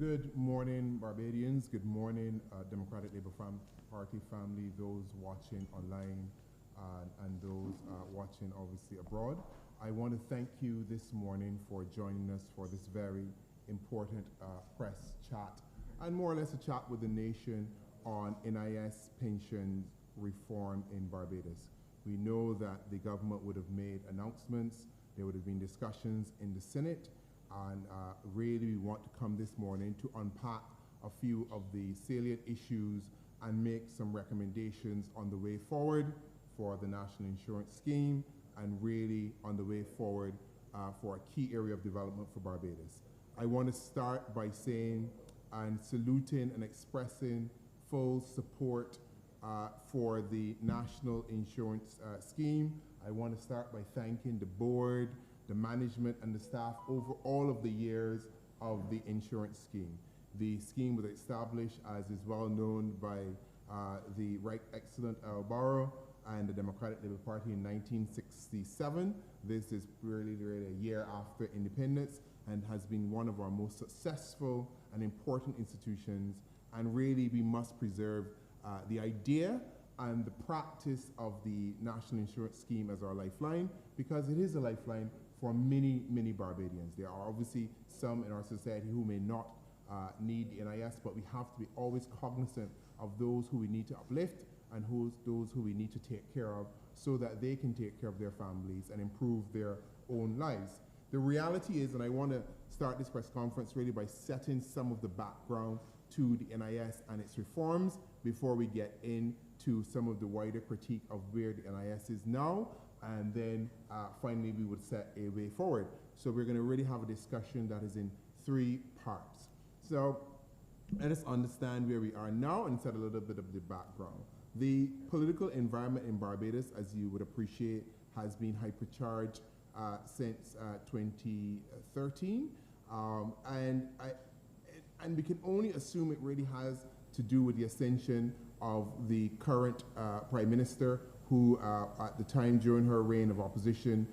Good morning, Barbadians. Good morning, Democratic Labour Party family, those watching online and those watching obviously abroad. I want to thank you this morning for joining us for this very important press chat and more or less a chat with the nation on NIS pension reform in Barbados. We know that the government would have made announcements, there would have been discussions in the Senate, and really we want to come this morning to unpack a few of the salient issues and make some recommendations on the way forward for the National Insurance Scheme and really on the way forward for a key area of development for Barbados. I want to start by saying and saluting and expressing full support for the National Insurance Scheme. I want to start by thanking the board, the management and the staff over all of the years of the insurance scheme. The scheme was established, as is well known, by the Right Excellent Earl Barrow and the Democratic Labour Party in 1967. This is really a year after independence and has been one of our most successful and important institutions, and really we must preserve the idea and the practice of the National Insurance Scheme as our lifeline, because it is a lifeline for many, many Barbadians. There are obviously some in our society who may not need the NIS, but we have to be always cognizant of those who we need to uplift and those who we need to take care of so that they can take care of their families and improve their own lives. The reality is, and I want to start this press conference really by setting some of the background to the NIS and its reforms before we get into some of the wider critique of where the NIS is now, and then finally we would set a way forward. So we're going to really have a discussion that is in three parts. So let us understand where we are now and set a little bit of the background. The political environment in Barbados, as you would appreciate, has been hypercharged since 2013, and we can only assume it really has to do with the ascension of the current Prime Minister, who at the time during her reign of opposition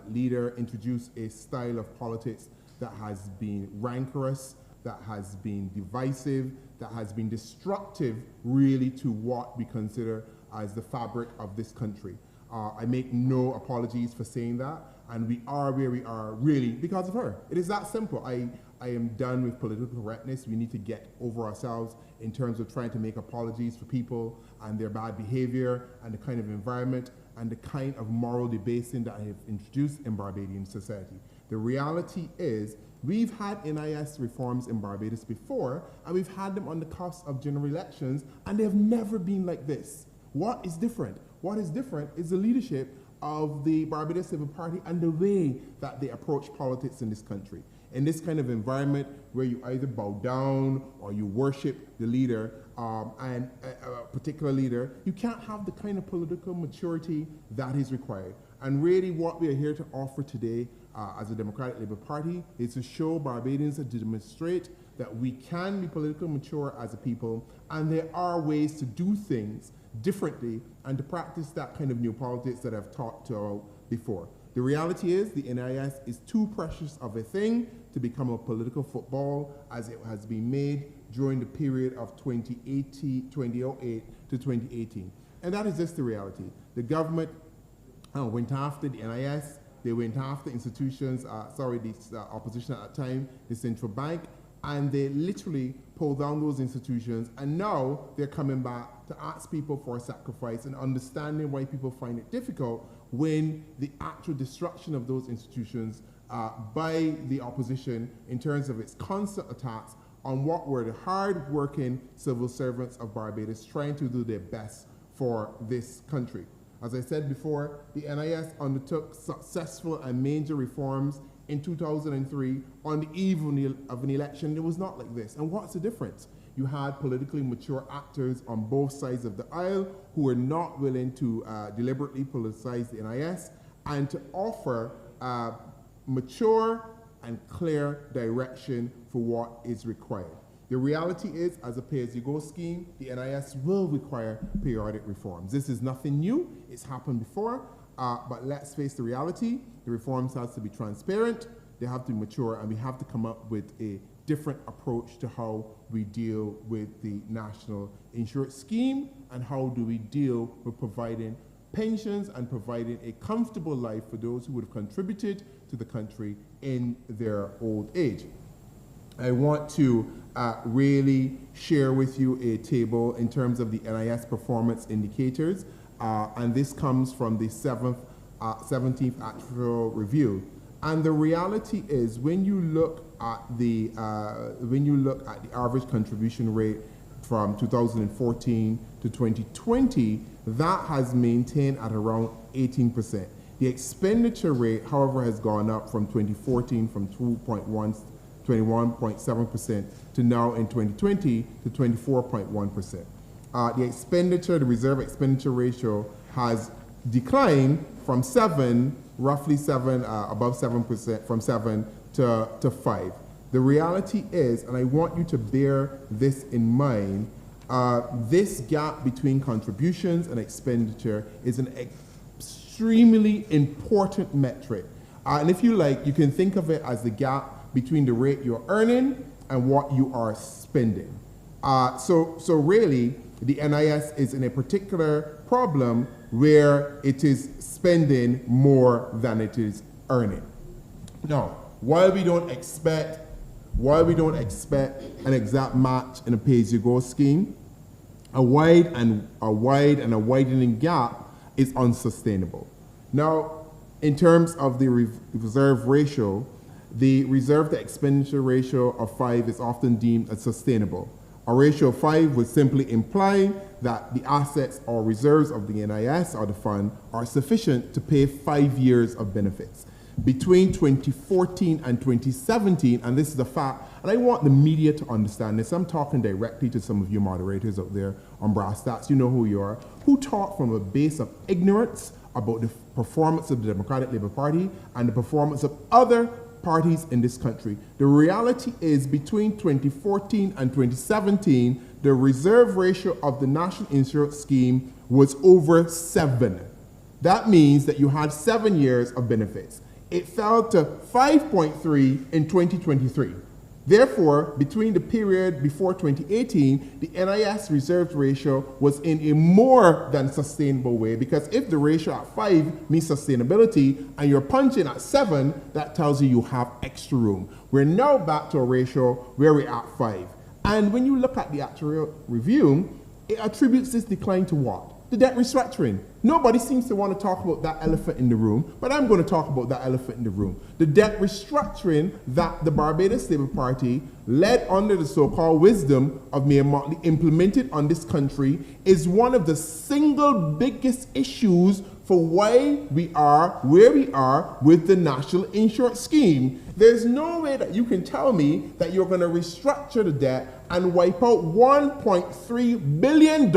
leader introduced a style of politics that has been rancorous, that has been divisive, that has been destructive really to what we consider as the fabric of this country. I make no apologies for saying that, and we are where we are really because of her. It is that simple. I am done with political correctness. We need to get over ourselves in terms of trying to make apologies for people and their bad behavior and the kind of environment and the kind of moral debasing that I have introduced in Barbadian society. The reality is we've had NIS reforms in Barbados before, and we've had them on the cusp of general elections, and they have never been like this. What is different? What is different is the leadership of the Barbados Labour Party and the way that they approach politics in this country. In this kind of environment where you either bow down or you worship the leader and a particular leader, you can't have the kind of political maturity that is required. And really what we are here to offer today as a Democratic Labour Party is to show Barbadians and to demonstrate that we can be politically mature as a people, and there are ways to do things differently and to practice that kind of new politics that I've talked about before. The reality is the NIS is too precious of a thing to become a political football as it has been made during the period of 2008 to 2018. And that is just the reality. The government went after the NIS, they went after institutions, the opposition at that time, the central bank, and they literally pulled down those institutions, and now they're coming back to ask people for a sacrifice and understanding why people find it difficult when the actual destruction of those institutions by the opposition in terms of its constant attacks on what were the hard-working civil servants of Barbados trying to do their best for this country. As I said before, the NIS undertook successful and major reforms in 2003 on the eve of an election. It was not like this. And what's the difference? You had politically mature actors on both sides of the aisle who were not willing to deliberately politicize the NIS and to offer mature and clear direction for what is required. The reality is, as a pay-as-you-go scheme, the NIS will require periodic reforms. This is nothing new. It's happened before, but let's face the reality. The reforms have to be transparent, they have to mature, and we have to come up with a different approach to how we deal with the national insurance scheme and how do we deal with providing pensions and providing a comfortable life for those who would have contributed to the country in their old age. I want to really share with you a table in terms of the NIS performance indicators, and this comes from the 17th Actuarial Review. And the reality is, when you look at the average contribution rate from 2014 to 2020, that has maintained at around 18%. The expenditure rate, however, has gone up from 2014 from 21.7% to now in 2020 to 24.1%. The expenditure, the reserve expenditure ratio has declined from roughly 7, above 7%, from 7 to 5. The reality is, and I want you to bear this in mind, this gap between contributions and expenditure is an extremely important metric. And if you like, you can think of it as the gap between the rate you're earning and what you are spending. So really, the NIS is in a particular problem where it is spending more than it is earning. Now, while we don't expect an exact match in a pay-as-you-go scheme, a widening gap is unsustainable. Now, in terms of the reserve ratio, the reserve to expenditure ratio of 5 is often deemed as sustainable. A ratio of 5 would simply imply that the assets or reserves of the NIS or the fund are sufficient to pay 5 years of benefits. Between 2014 and 2017, and this is a fact, and I want the media to understand this, I'm talking directly to some of you moderators out there on Brass Stats, you know who you are, who talk from a base of ignorance about the performance of the Democratic Labour Party and the performance of other parties in this country. The reality is, between 2014 and 2017, the reserve ratio of the National Insurance Scheme was over 7. That means that you had 7 years of benefits. It fell to 5.3 in 2023. Therefore, between the period before 2018, the NIS reserve ratio was in a more than sustainable way, because if the ratio at 5 means sustainability and you're punching at 7, that tells you you have extra room. We're now back to a ratio where we're at 5. And when you look at the actuarial review, it attributes this decline to what? The debt restructuring. Nobody seems to want to talk about that elephant in the room, but I'm going to talk about that elephant in the room. The debt restructuring that the Barbados Labour Party, led under the so-called wisdom of Mayor Mottley, implemented on this country is one of the single biggest issues for why we are where we are with the National Insurance Scheme. There's no way that you can tell me that you're going to restructure the debt and wipe out $1.3 billion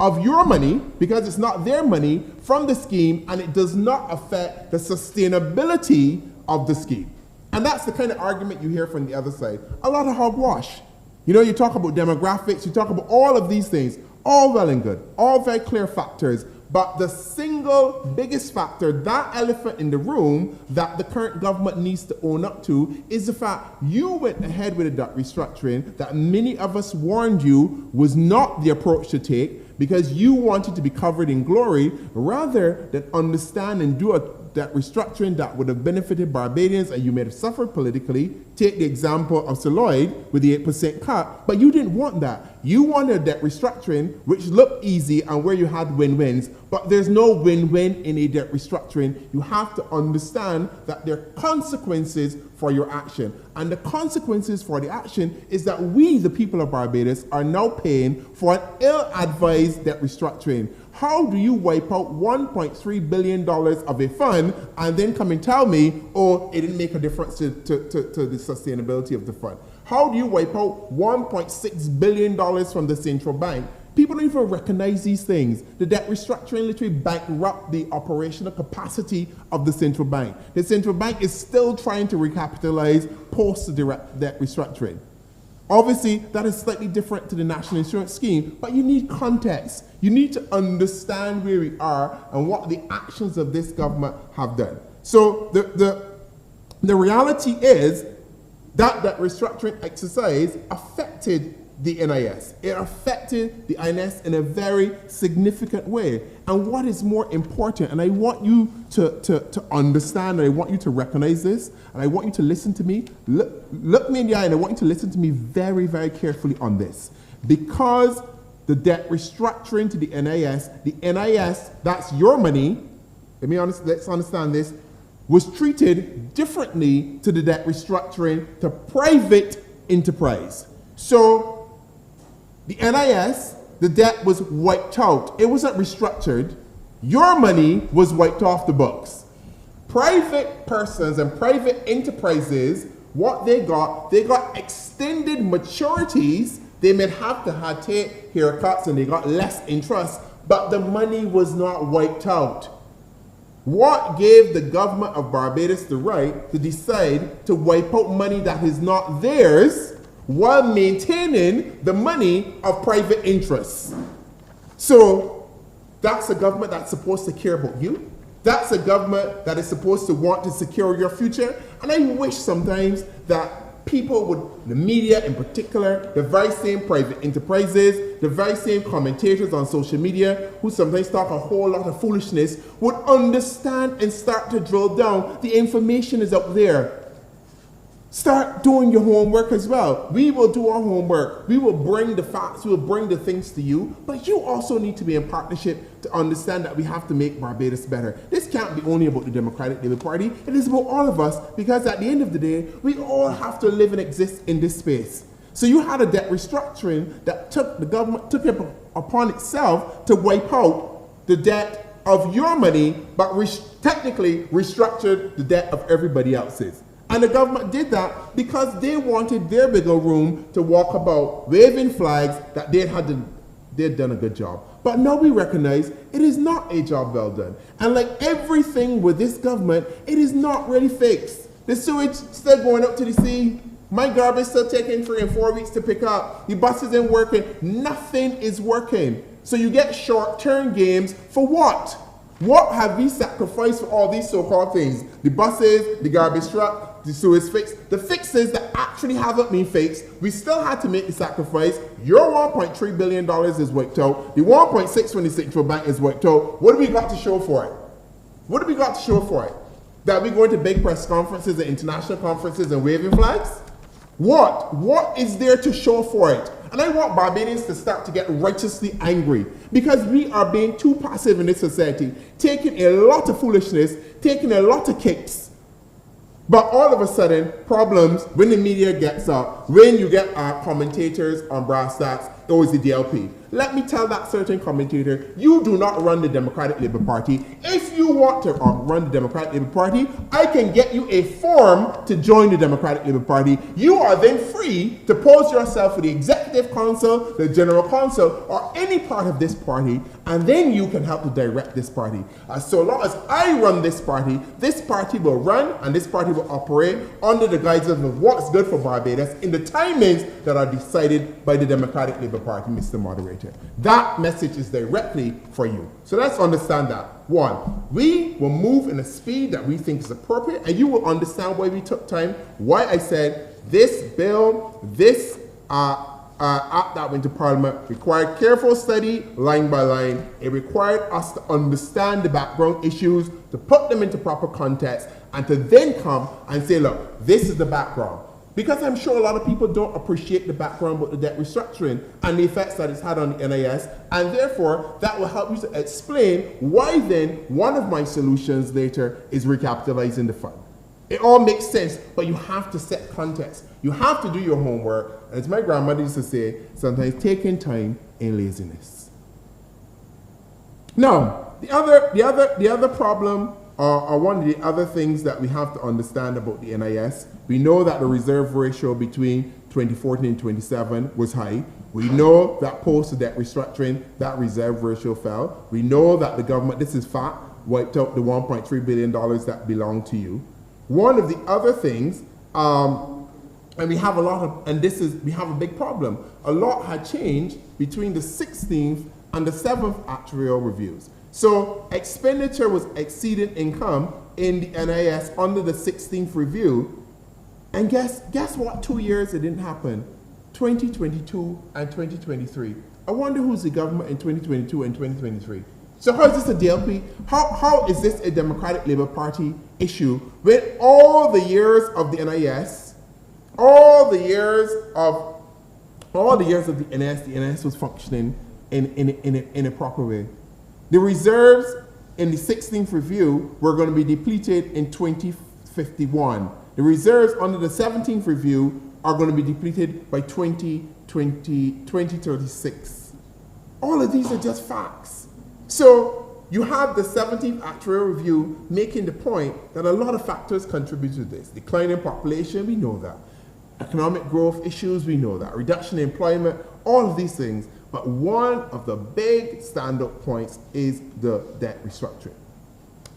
of your money, because it's not their money, from the scheme, and it does not affect the sustainability of the scheme. And that's the kind of argument you hear from the other side. A lot of hogwash. You know, you talk about demographics, you talk about all of these things, all well and good, all very clear factors, but the single biggest factor, that elephant in the room that the current government needs to own up to, is the fact you went ahead with a debt restructuring that many of us warned you was not the approach to take, because you wanted to be covered in glory rather than understand and do a debt restructuring that would have benefited Barbadians, and you may have suffered politically. Take the example of Sir Lloyd with the 8% cut, but you didn't want that. You wanted a debt restructuring which looked easy and where you had win-wins, but there's no win-win in a debt restructuring. You have to understand that there are consequences for your action, and the consequences for the action is that we, the people of Barbados, are now paying for an ill-advised debt restructuring. How do you wipe out $1.3 billion of a fund and then come and tell me, oh, it didn't make a difference to the sustainability of the fund? How do you wipe out $1.6 billion from the central bank? People don't even recognize these things. The debt restructuring literally bankrupt the operational capacity of the central bank. The central bank is still trying to recapitalize post the debt restructuring. Obviously, that is slightly different to the National Insurance Scheme, but you need context. You need to understand where we are and what the actions of this government have done. So the reality is that restructuring exercise affected the NIS. It affected the INS in a very significant way. And what is more important, and I want you to understand, and I want you to recognize this, and I want you to listen to me, look me in the eye, and I want you to listen to me very, very carefully on this. Because the debt restructuring to the NIS, that's your money, let's understand this, was treated differently to the debt restructuring to private enterprise. So the NIS, the debt was wiped out. It wasn't restructured. Your money was wiped off the books. Private persons and private enterprises, what they got extended maturities. They may have to take haircuts and they got less interest, but the money was not wiped out. What gave the government of Barbados the right to decide to wipe out money that is not theirs while maintaining the money of private interests? So that's a government that's supposed to care about you. That's a government that is supposed to want to secure your future. And I wish sometimes that people would, the media in particular, the very same private enterprises, the very same commentators on social media who sometimes talk a whole lot of foolishness, would understand and start to drill down. The information is up there. Start doing your homework as well. We will do our homework. We will bring the facts, we will bring the things to you, but you also need to be in partnership to understand that we have to make Barbados better. This can't be only about the Democratic Labour Party. It is about all of us, because at the end of the day, we all have to live and exist in this space. So you had a debt restructuring that the government took it upon itself to wipe out the debt of your money, but technically restructured the debt of everybody else's. And the government did that because they wanted their bigger room to walk about waving flags that they'd done a good job. But now we recognize it is not a job well done. And like everything with this government, it is not really fixed. The sewage still going up to the sea. My garbage still taking 3 and 4 weeks to pick up. The bus isn't working. Nothing is working. So you get short-term gains for what? What have we sacrificed for all these so-called things? The buses, the garbage truck, the sewage fix, the fixes that actually haven't been fixed. We still had to make the sacrifice. Your $1.3 billion is wiped out. The 1.6 from the Central Bank is wiped out. What do we got to show for it? What do we got to show for it? That we going to big press conferences and international conferences and waving flags? What? What is there to show for it? And I want Barbadians to start to get righteously angry, because we are being too passive in this society, taking a lot of foolishness, taking a lot of kicks. But all of a sudden, problems when the media gets up, when you get commentators on brass stacks, it was the DLP. Let me tell that certain commentator, you do not run the Democratic Labour Party. If you want to run the Democratic Labour Party, I can get you a form to join the Democratic Labour Party. You are then free to post yourself for the Executive Council, the General Council, or any part of this party, and then you can help to direct this party. So long as I run this party will run, and this party will operate under the guidance of what's good for Barbados in the timings that are decided by the Democratic Labour Party, Mr. Moderator. That message is directly for you. So let's understand that. One, we will move in a speed that we think is appropriate, and you will understand why we took time, why I said this bill, this act that went to Parliament required careful study, line by line. It required us to understand the background issues, to put them into proper context, and to then come and say, look, this is the background. Because I'm sure a lot of people don't appreciate the background about the debt restructuring and the effects that it's had on the NIS, and therefore that will help you to explain why then one of my solutions later is recapitalizing the fund. It all makes sense, but you have to set context. You have to do your homework. As my grandmother used to say, sometimes taking time ain't laziness. Now, the other problem, or one of the other things that we have to understand about the NIS, we know that the reserve ratio between 2014 and 2017 was high. We know that post the debt restructuring, that reserve ratio fell. We know that the government, this is fact, wiped out the $1.3 billion that belonged to you. One of the other things, and we have a lot of, and we have a big problem. A lot had changed between the 16th and the 7th actuarial reviews. So expenditure was exceeding income in the NIS under the 16th review And guess what 2 years it didn't happen? 2022 and 2023. I wonder who's the government in 2022 and 2023. So how is this a DLP? How is this a Democratic Labour Party issue when all the years of the NIS, all the years of the NIS was functioning in a proper way? The reserves in the 16th review were going to be depleted in 2051. The reserves under the 17th review are going to be depleted by 2036. All of these are just facts. So you have the 17th actuarial review making the point that a lot of factors contribute to this. Declining population, we know that. Economic growth issues, we know that. Reduction in employment, all of these things. But one of the big stand-up points is the debt restructuring.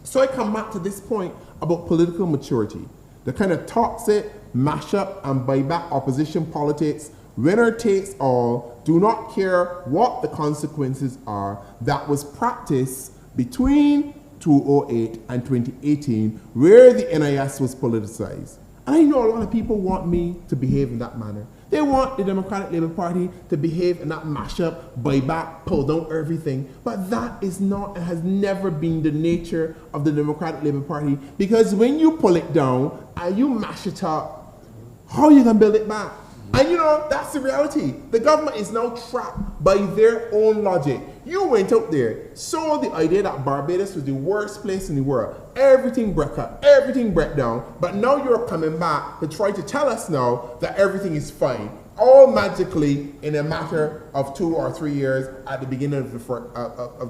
So I come back to this point about political maturity. The kind of toxic, mash-up and buyback opposition politics, winner takes all, do not care what the consequences are, that was practiced between 2008 and 2018, where the NIS was politicized. And I know a lot of people want me to behave in that manner. They want the Democratic Labour Party to behave in that mash-up, buyback, pull down everything. But that is not and has never been the nature of the Democratic Labour Party. Because when you pull it down and you mash it up, how are you going to build it back? And you know, that's the reality. The government is now trapped by their own logic. You went out there, saw the idea that Barbados was the worst place in the world. Everything broke up, everything broke down, but now you're coming back to try to tell us now that everything is fine. All magically in a matter of 2 or 3 years at the beginning of the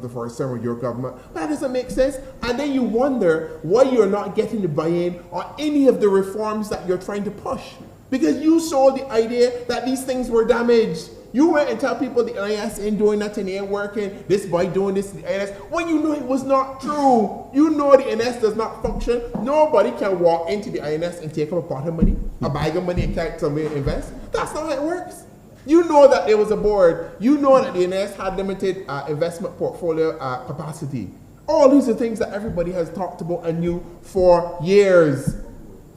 first term of your government. That doesn't make sense. And then you wonder why you're not getting the buy-in on any of the reforms that you're trying to push. Because you saw the idea that these things were damaged. You went and tell people the NIS ain't doing nothing, it ain't working, this by doing this, the NIS, when you know it was not true. You know the NIS does not function. Nobody can walk into the INS and take up a pot of money, a bag of money and carry somebody and invest. That's not how it works. You know that there was a board. You know that the NIS had limited investment portfolio capacity. All these are things that everybody has talked about and knew for years.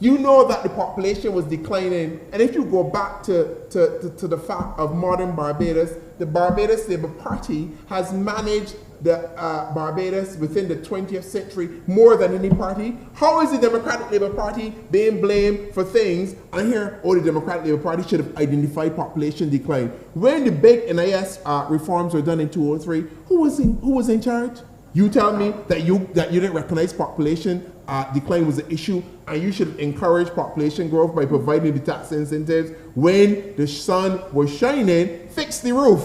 You know that the population was declining, and if you go back to the fact of modern Barbados, the Barbados Labour Party has managed the Barbados within the 20th century more than any party. How is the Democratic Labour Party being blamed for things? And here, the Democratic Labour Party should have identified population decline. When the big NIS reforms were done in 2003, who was in charge? You tell me that you didn't recognize population decline was an issue, and you should encourage population growth by providing the tax incentives when the sun was shining. Fix the roof.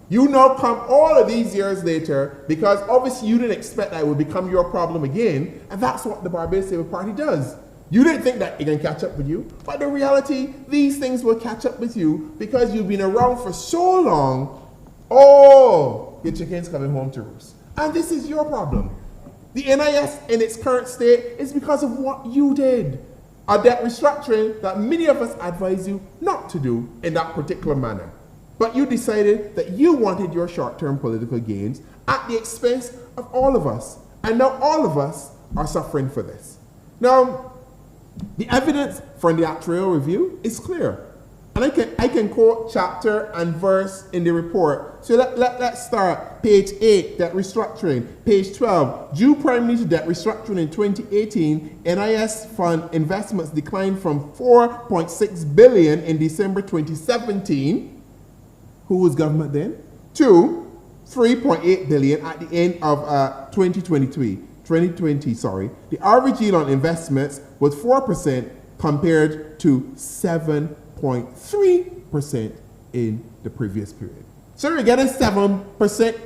You now come all of these years later because obviously you didn't expect that it would become your problem again, and that's what the Barbados Labour Party does. You didn't think that it can catch up with you, but the reality, these things will catch up with you because you've been around for so long. Oh, your chicken's coming home to roost. And this is your problem. The NIS in its current state is because of what you did. A debt restructuring that many of us advise you not to do in that particular manner. But you decided that you wanted your short-term political gains at the expense of all of us. And now all of us are suffering for this. Now, the evidence from the actuarial review is clear. And I can quote chapter and verse in the report. So let's start. Page 8, debt restructuring. Page 12, due primarily to debt restructuring in 2018, NIS fund investments declined from $4.6 billion in December 2017, who was government then, to $3.8 billion at the end of 2020. The average yield on investments was 4% compared to 7.3% in the previous period. So you're getting 7%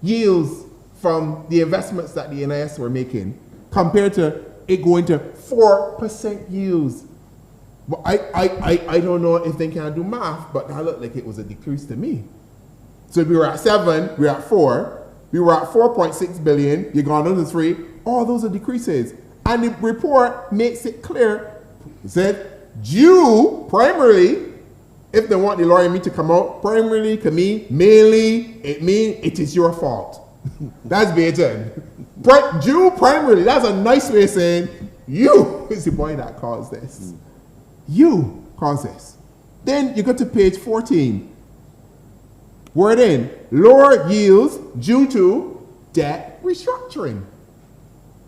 yields from the investments that the NIS were making compared to it going to 4% yields. Well, I don't know if they can do math, but that looked like it was a decrease to me. So we were at 7, we were at 4, we were at 4.6 billion, you gone down to 3, all those are decreases. And the report makes it clear, it said, due primarily, if they want the lawyer and me to come out, primarily, can mean, mainly, it means it is your fault. That's better. Due primarily, that's a nice way of saying, you is the boy that caused this. You caused this. Then you go to page 14. Word in, lower yields due to debt restructuring.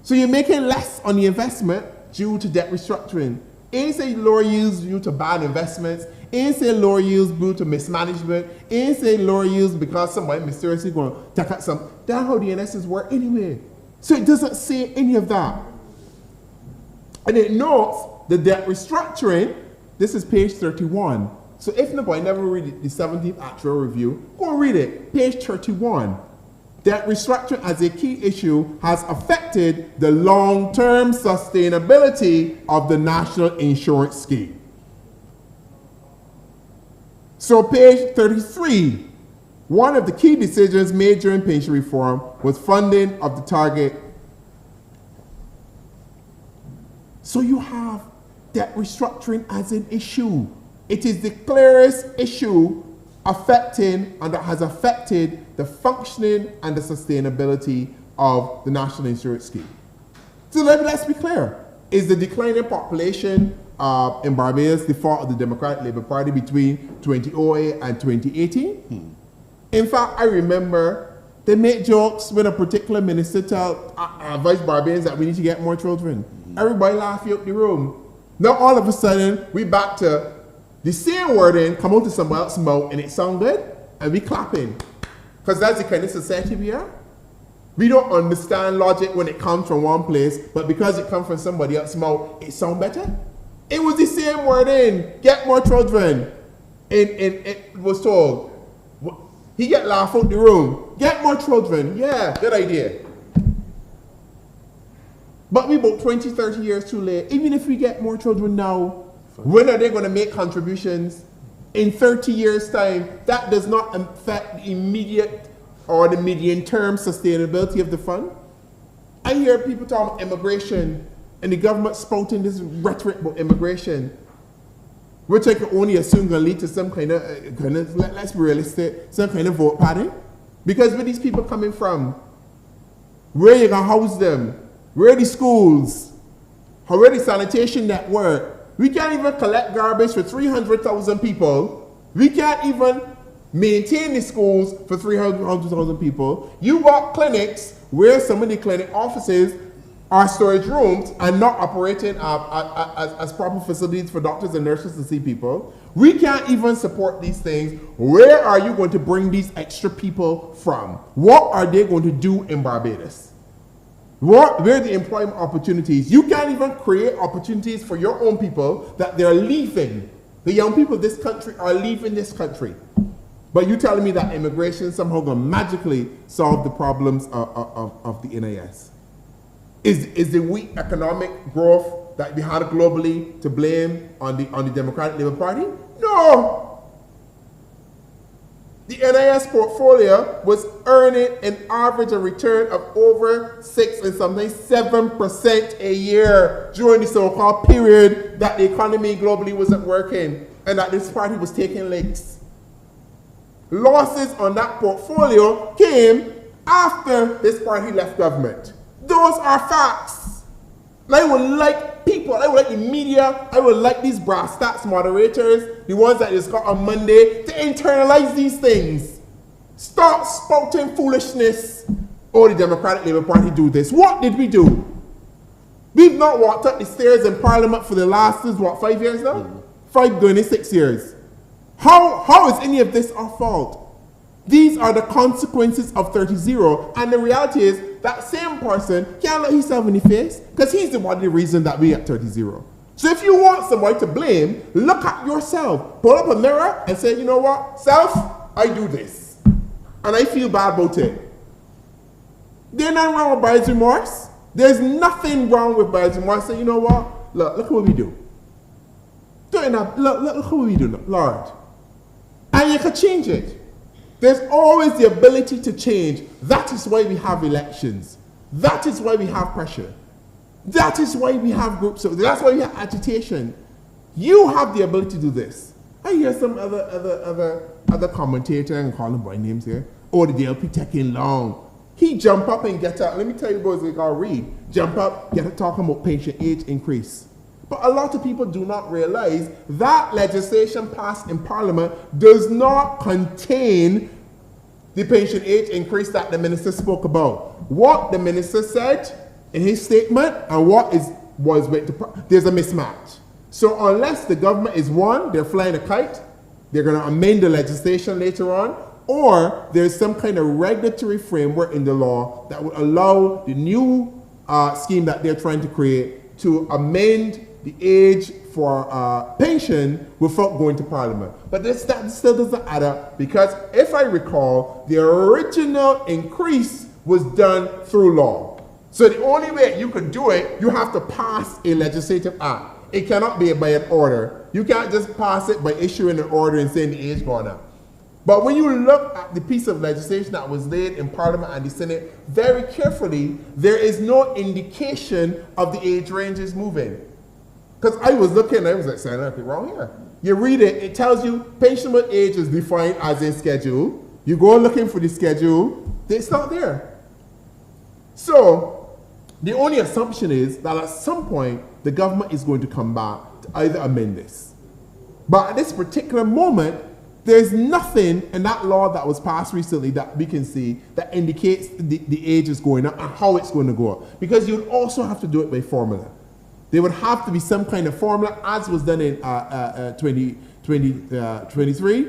So you're making less on the investment due to debt restructuring. Ain't say lower yields due to bad investments. Ain't say lower yields due to mismanagement. Ain't say lower yields because somebody mysteriously going to take out some. That's how the NSs work anyway. So it doesn't say any of that. And it notes the debt restructuring. This is page 31. So if nobody never read the 17th actual review, go and read it. Page 31. Debt restructuring as a key issue has affected the long-term sustainability of the national insurance scheme. So page 33. One of the key decisions made during pension reform was funding of the target. So you have debt restructuring as an issue. It is the clearest issue affecting and that has affected the functioning and the sustainability of the national insurance scheme. So let's be clear. Is the declining population in Barbados the fault of the Democratic Labour Party between 2008 and 2018? In fact, I remember they made jokes when a particular minister advised Barbadians that we need to get more children. Everybody laughed out the room. Now all of a sudden, we back to the same wording come out to somebody else's mouth and it sound good, and we clapping. Because that's the kind of society we are. We don't understand logic when it comes from one place, but because it comes from somebody else's mouth, it sound better. It was the same wording, get more children. And it was told, he get laughed out the room, get more children, yeah, good idea. But we about 20, 30 years too late. Even if we get more children now, when are they going to make contributions? In 30 years' time, that does not affect the immediate or the medium-term sustainability of the fund. I hear people talk about immigration and the government spouting this rhetoric about immigration, which I can only assume going to lead to some kind of, let's be realistic, some kind of vote pattern. Because where these people coming from? Where you going to house them? Where are the schools? How are the sanitation network? We can't even collect garbage for 300,000 people. We can't even maintain the schools for 300,000 people. You got clinics where some of the clinic offices are storage rooms and not operating as proper facilities for doctors and nurses to see people. We can't even support these things. Where are you going to bring these extra people from? What are they going to do in Barbados? Where are the employment opportunities? You can't even create opportunities for your own people that they're leaving. The young people of this country are leaving this country. But you telling me that immigration somehow going to magically solve the problems of the NIS? Is the weak economic growth that we had globally to blame on the Democratic Labour Party? No. The NIS portfolio was earning an average of return of over 6 and sometimes 7% a year during the so-called period that the economy globally wasn't working and that this party was taking leaks. Losses on that portfolio came after this party left government. Those are facts. I would like people, I would like the media, I would like these brass stats moderators, the ones that just got on Monday, to internalize these things. Stop spouting foolishness. Oh, the Democratic Labour Party do this. What did we do? We've not walked up the stairs in Parliament for the last, 5 years now? 5 going in 6 years. How is any of this our fault? These are the consequences of 30-0, and the reality is that same person can't look himself in the face because he's the one the reason that we at 30-0. So if you want somebody to blame, look at yourself. Pull up a mirror and say, you know what, self, I do this. And I feel bad about it. There's nothing wrong with buyer's remorse. There's nothing wrong with buyer's remorse. Say, you know what, look what we do. Look what we do, Lord. And you can change it. There's always the ability to change. That is why we have elections. That is why we have pressure. That is why we have groups. That's why we have agitation. You have the ability to do this. I hear some other commentator, and call them by names here. Oh, the DLP taking long. He jump up and get up. Let me tell you boys, we got to read. Jump up, get to talking about pension age increase. But a lot of people do not realize that legislation passed in Parliament does not contain the pension age increase that the minister spoke about. What the minister said in his statement and what was went to, there's a mismatch. So unless the government is one, they're flying a kite, they're going to amend the legislation later on, or there's some kind of regulatory framework in the law that would allow the new scheme that they're trying to create to amend the age for pension without going to Parliament. But that still doesn't add up, because if I recall, the original increase was done through law. So the only way you could do it, you have to pass a legislative act. It cannot be by an order. You can't just pass it by issuing an order and saying the age gone up. But when you look at the piece of legislation that was laid in Parliament and the Senate very carefully, there is no indication of the age ranges moving. Because I was looking and I was like, saying nothing wrong here. You read it, it tells you pensionable age is defined as a schedule. You go looking for the schedule, it's not there. So the only assumption is that at some point, the government is going to come back to either amend this. But at this particular moment, there's nothing in that law that was passed recently that we can see that indicates the age is going up and how it's going to go up. Because you would also have to do it by formula. There would have to be some kind of formula, as was done in 2003.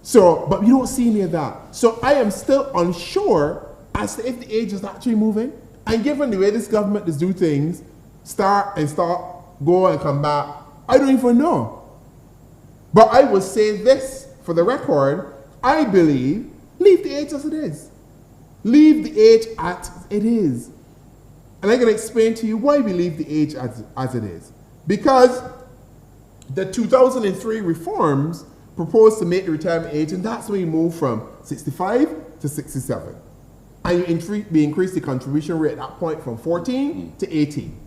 So, but you don't see any of that. So I am still unsure as to if the age is actually moving. And given the way this government does do things, start and stop, go and come back, I don't even know. But I will say this for the record, I believe, leave the age as it is. Leave the age as it is. And I'm going to explain to you why we leave the age as it is. Because the 2003 reforms proposed to make the retirement age, and that's when you move from 65 to 67. And we increased the contribution rate at that point from 14 to 18.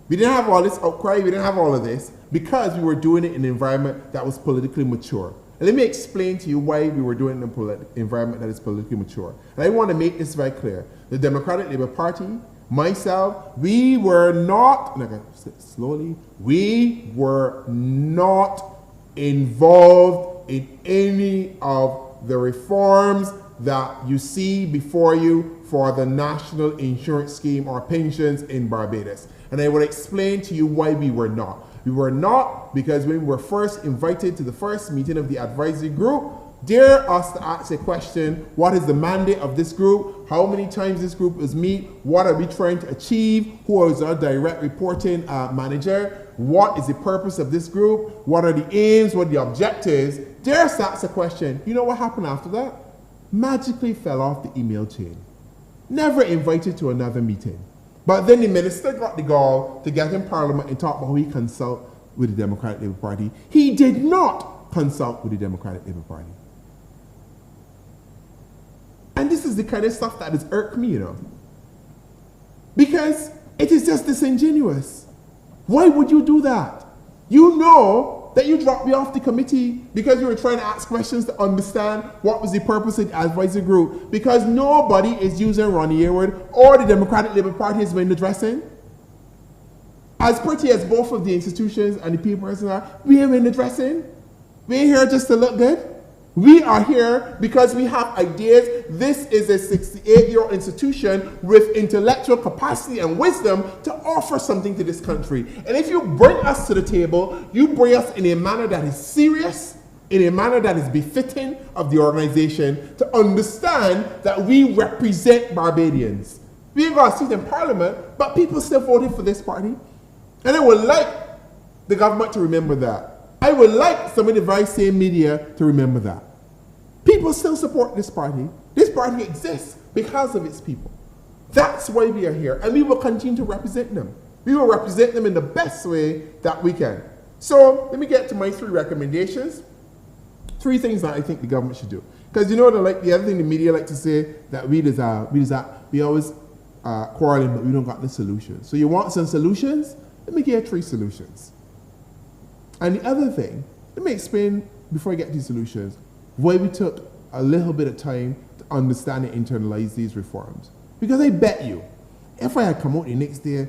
We didn't have all this outcry, we didn't have all of this, because we were doing it in an environment that was politically mature. And let me explain to you why we were doing it in an environment that is politically mature. And I want to make this very clear. The Democratic Labour Party, myself, we were not, and I can say it slowly, we were not involved in any of the reforms that you see before you for the National Insurance Scheme or pensions in Barbados. And I will explain to you why we were not. We were not because when we were first invited to the first meeting of the advisory group, dare us to ask a question: what is the mandate of this group? How many times this group is meet? What are we trying to achieve? Who is our direct reporting manager? What is the purpose of this group? What are the aims? What are the objectives? Dare us to ask a question. You know what happened after that? Magically fell off the email chain. Never invited to another meeting. But then the minister got the gall to get in Parliament and talk about how he consult with the Democratic Labour Party. He did not consult with the Democratic Labour Party. And this is the kind of stuff that has irked me, you know. Because it is just disingenuous. Why would you do that? You know that you dropped me off the committee because you were trying to ask questions to understand what was the purpose of the advisory group, because nobody is using Ronnie Yearwood or the Democratic Labour Party as window dressing. As pretty as both of the institutions and the people are, we are window dressing. We ain't here just to look good. We are here because we have ideas. This is a 68-year-old institution with intellectual capacity and wisdom to offer something to this country. And if you bring us to the table, you bring us in a manner that is serious, in a manner that is befitting of the organization, to understand that we represent Barbadians. We ain't got a seat in Parliament, but people still voted for this party. And I would like the government to remember that. I would like some of the very same media to remember that. People still support this party. This party exists because of its people. That's why we are here. And we will continue to represent them. We will represent them in the best way that we can. So let me get to my 3 recommendations. 3 things that I think the government should do. Because you know, the other thing the media like to say, that we always quarreling, but we don't got the solutions. So you want some solutions? Let me give you 3 solutions. And the other thing, let me explain, before I get to these solutions, why we took a little bit of time to understand and internalize these reforms. Because I bet you, if I had come out the next day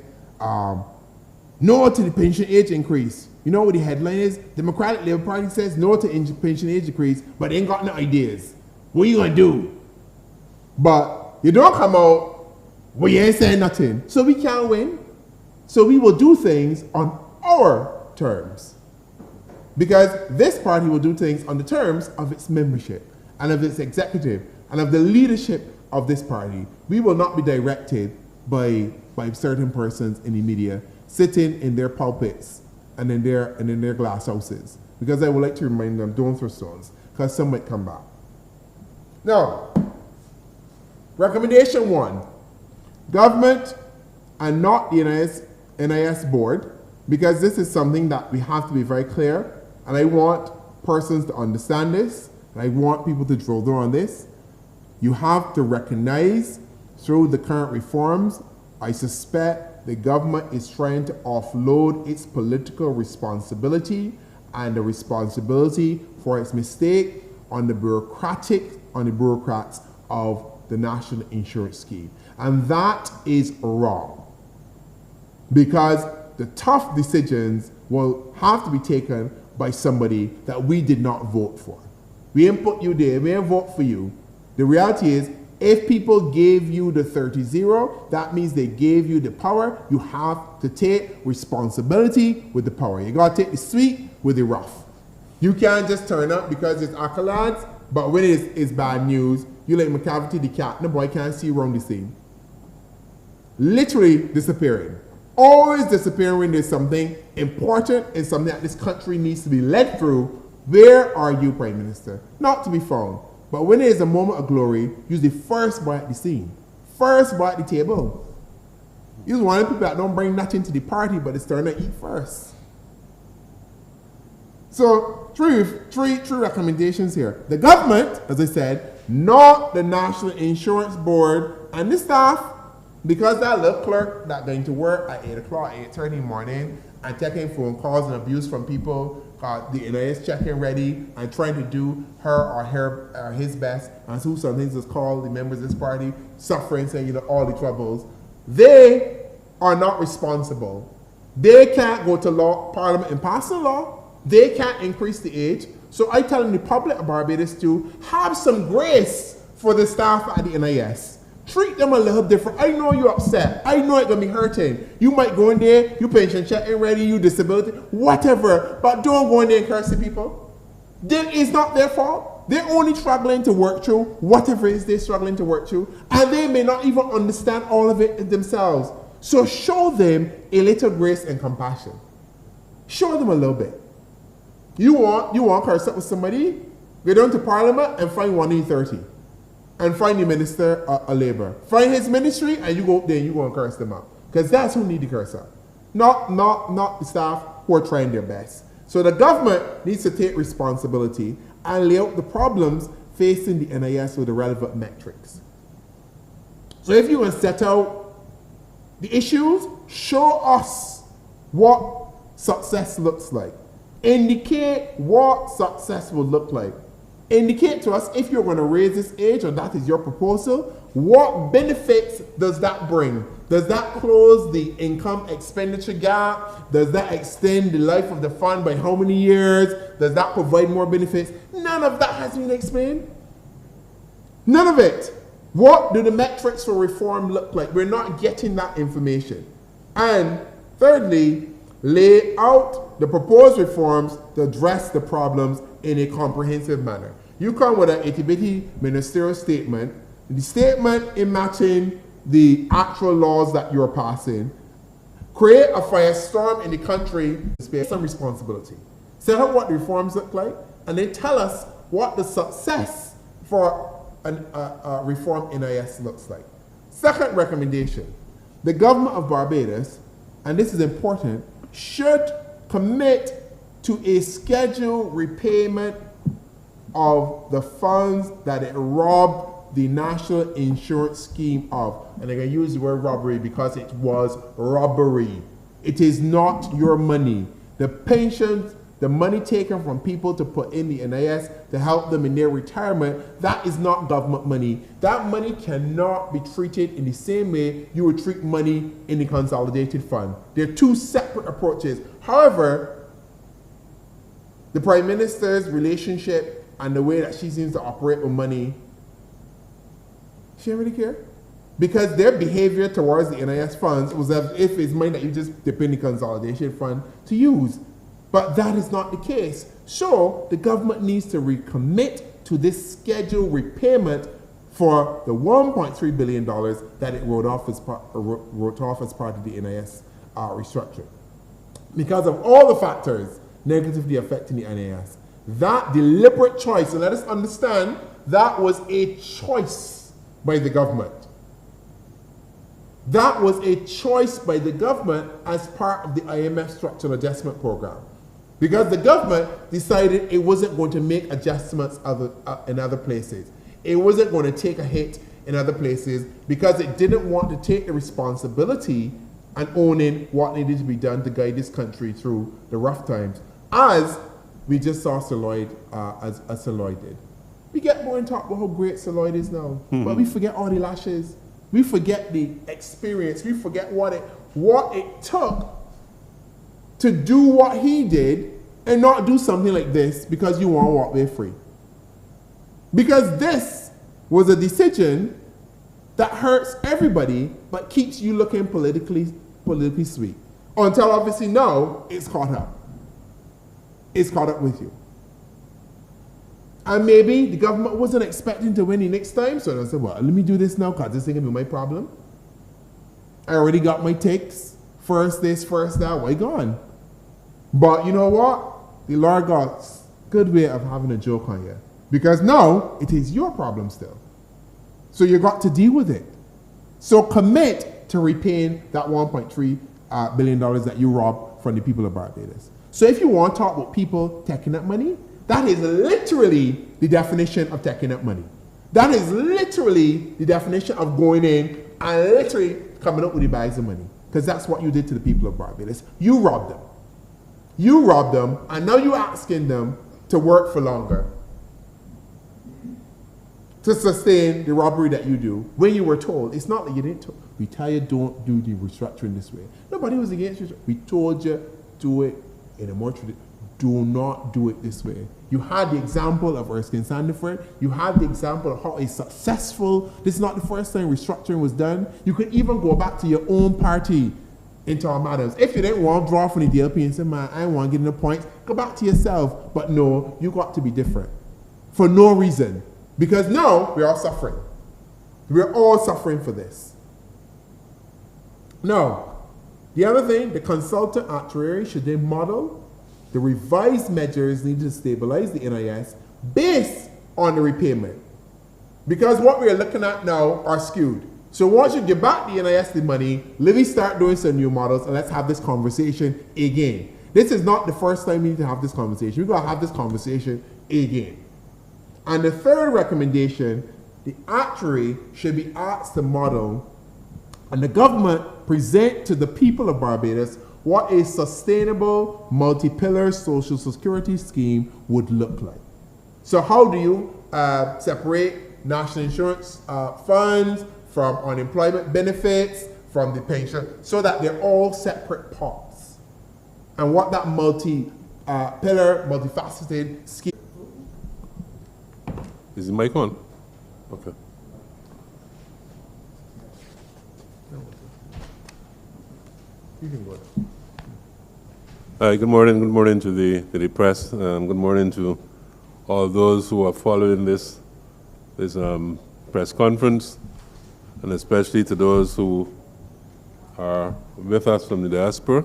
No to the pension age increase. You know what the headline is? Democratic Labour Party says no to pension age increase, but they ain't got no ideas. What you gonna do? But you don't come out, well, you ain't saying nothing. So we can't win. So we will do things on our terms. Because this party will do things on the terms of its membership and of its executive and of the leadership of this party. We will not be directed by certain persons in the media sitting in their pulpits and in their glass houses. Because I would like to remind them, don't throw stones, because some might come back. Now, recommendation 1, government and not the NIS board, because this is something that we have to be very clear, and I want persons to understand this, and I want people to drill down on this. You have to recognize through the current reforms, I suspect the government is trying to offload its political responsibility and the responsibility for its mistake on the bureaucrats of the National Insurance Scheme. And that is wrong. Because the tough decisions will have to be taken by somebody that we did not vote for. We didn't put you there, we didn't vote for you. The reality is, if people gave you the 30-0, that means they gave you the power. You have to take responsibility with the power. You gotta take the sweet with the rough. You can't just turn up because it's accolades, but when it's bad news, you like McCavity the cat, the boy can't see around the scene. Literally disappearing. Always disappearing when there's something important and something that this country needs to be led through. Where are you, Prime Minister? Not to be found. But when there's a moment of glory, you're the first boy at the scene. First boy at the table. You're one of the people that don't bring nothing to the party, but it's turn to eat first. So, three recommendations here. The government, as I said, not the National Insurance Board, and the staff, because that little clerk that's going to work at 8 o'clock, 8:30 in the morning, and taking phone calls and abuse from people, the NIS checking ready, and trying to do his best, and so some things is called the members of this party, suffering, saying, all the troubles. They are not responsible. They can't go to Parliament and pass a law. They can't increase the age. So I tell the public of Barbados to have some grace for the staff at the NIS. Treat them a little different. I know you're upset. I know it's going to be hurting. You might go in there, you pension check ain't ready, you disability, whatever. But don't go in there and curse the people. It's not their fault. They're only struggling to work through whatever it is they're struggling to work through. And they may not even understand all of it themselves. So show them a little grace and compassion. Show them a little bit. You want to curse up with somebody? Go down to Parliament and find 130. And find the Minister of Labour. Find his ministry and you go up there and you go and curse them out. Because that's who need to curse up. Not the staff who are trying their best. So the government needs to take responsibility and lay out the problems facing the NIS with the relevant metrics. So if you want to set out the issues, show us what success looks like. Indicate what success will look like. Indicate to us if you're going to raise this age, or that is your proposal, what benefits does that bring? Does that close the income expenditure gap? Does that extend the life of the fund by how many years? Does that provide more benefits? None of that has been explained. None of it. What do the metrics for reform look like? We're not getting that information. And thirdly, lay out the proposed reforms to address the problems in a comprehensive manner. You come with an itty-bitty ministerial statement, the statement in matching the actual laws that you're passing, create a firestorm in the country, spare some responsibility. Set out what the reforms look like, and then tell us what the success for a reform NIS looks like. Second recommendation, the government of Barbados, and this is important, should commit to a scheduled repayment of the funds that it robbed the National Insurance Scheme of. And I'm going to use the word robbery because it was robbery. It is not your money. The pensions the money taken from people to put in the NIS to help them in their retirement, that is not government money. That money cannot be treated in the same way you would treat money in the consolidated fund. They're two separate approaches. However, the Prime Minister's relationship and the way that she seems to operate with money, she didn't really care. Because their behavior towards the NIS funds was as if it's money that you just dip in the consolidation fund to use. But that is not the case. So the government needs to recommit to this scheduled repayment for the $1.3 billion that it wrote off as part of the NIS restructure. Because of all the factors negatively affecting the NIS, that deliberate choice, and let us understand, that was a choice by the government. That was a choice by the government as part of the IMF Structural Adjustment Program. Because the government decided it wasn't going to make adjustments in other places. It wasn't going to take a hit in other places because it didn't want to take the responsibility and owning what needed to be done to guide this country through the rough times. As we just saw Sir Lloyd, as Sir Lloyd did. We get more and talk about how great Sir Lloyd is now, but we forget all the lashes. We forget the experience. We forget what it took to do what he did and not do something like this because you want to walk away free. Because this was a decision that hurts everybody but keeps you looking politically sweet. Until obviously now it's caught up. It's caught up with you. And maybe the government wasn't expecting to win the next time, so they said, well, let me do this now because this ain't gonna be my problem. I already got my takes. First this, first that, why gone? But you know what? The Lord God's good way of having a joke on you. Because now it is your problem still. So you got to deal with it. So commit to repaying that $1.3 billion that you robbed from the people of Barbados. So if you want to talk about people taking up money, that is literally the definition of taking up money. That is literally the definition of going in and literally coming up with the bags of money. Because that's what you did to the people of Barbados. You robbed them. You robbed them, and now you're asking them to work for longer to sustain the robbery that you do when you were told. It's not that you didn't retire, don't do the restructuring this way. Nobody was against it. We told you, do it in a more traditional. Do not do it this way. You had the example of Erskine Sandiford. You had the example of how a successful, this is not the first time restructuring was done. You could even go back to your own party in Tom Adams. If you didn't want to draw from the DLP and say, man, I want to get in the points, go back to yourself. But no, you got to be different. For no reason. Because now we're all suffering. We're all suffering for this. Now, the other thing, the consultant actuary should then model the revised measures needed to stabilize the NIS based on the repayment. Because what we're looking at now are skewed. So once you give back the NIS the money, let me start doing some new models and let's have this conversation again. This is not the first time we need to have this conversation. We're going to have this conversation again. And the third recommendation, the actuary should be asked to model and the government present to the people of Barbados what a sustainable multi-pillar social security scheme would look like. So how do you separate national insurance funds from unemployment benefits, from the pension, so that they're all separate pots? And what that multi-pillar, multifaceted scheme. Is the mic on? Okay. You can go. Good morning to the press. Good morning to all those who are following this press conference, and especially to those who are with us from the diaspora.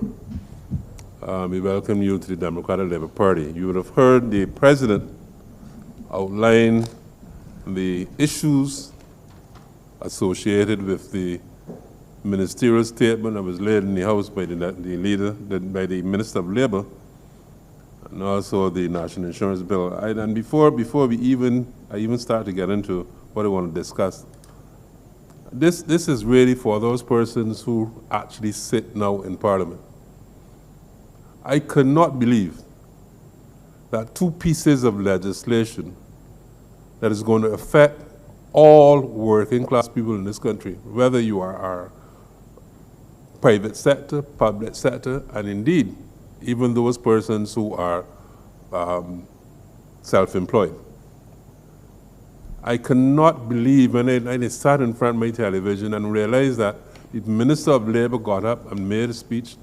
We welcome you to the Democratic Labour Party. You would have heard the President outline the issues associated with the ministerial statement that was laid in the House by the Minister of Labour, and also the National Insurance Bill. And before I even start to get into what I want to discuss, this is really for those persons who actually sit now in Parliament. I could not believe that two pieces of legislation that is going to affect all working class people in this country, whether you are private sector, public sector, and indeed, even those persons who are self-employed. I cannot believe when I sat in front of my television and realized that the Minister of Labor got up and made a speech,